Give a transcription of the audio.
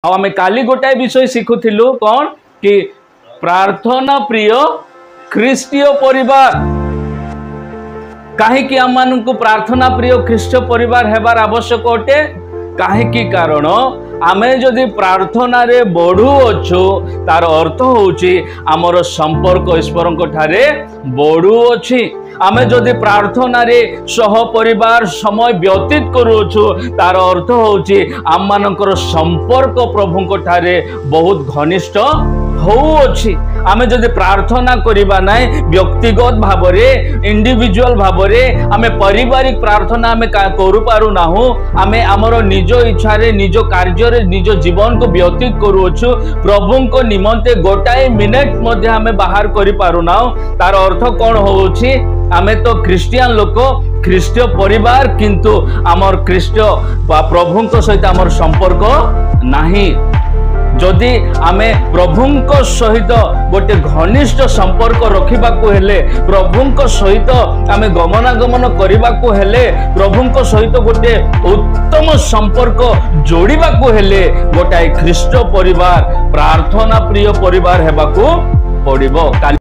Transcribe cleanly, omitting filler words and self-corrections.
आम काली गोटाए विषय शिखुलु कौन कि प्रार्थना प्रिय ख्रीष्टीय परिवार कहीं आम मान प्रार्थना प्रिय ख्रीष्ट परिवार हेबार आवश्यक अटे कहीं कारण आमे जदि प्रार्थना रे बढ़ु अच्छु तार अर्थ होची आमर संपर्क ईश्वर ठारे बढ़ु अच्छी आमे जदि प्रार्थना रे सह परिवार समय व्यतीत करूछु तार अर्थ होची आम मानकर संपर्क प्रभु ठारे बहुत घनिष्ठ होउछि। आमे जदि प्रार्थना करिबा नाय व्यक्तिगत भावरे इंडिविजुअल भावरे आमे पारिवारिक प्रार्थना आमे करू पारू नाहु आमे हमर निज इच्छा रे निज कार्य रे निज जीवन को व्यतीत करूछु प्रभु को निमंते गोटाए मिनिट मध्ये आमे बाहर करि पारू नाहु तार अर्थ कोन होउछि आमे तो क्रिश्चियन लोक ख्रीष्ट परिवार किंतु आमर ख्रीष्ट प्रभु सहित आमर संपर्क नाही। जदि आमे प्रभु सहित गोटे घनिष्ठ संपर्क रखिबाकू हेले प्रभु सहित आमे गमनागमन करबाकू हेले प्रभु सहित गोटे उत्तम संपर्क जोड़िबाकू हेले गोटाए ख्रीष्ट परिवार प्रार्थना प्रिय परिवार हेबाकू पड़िबो।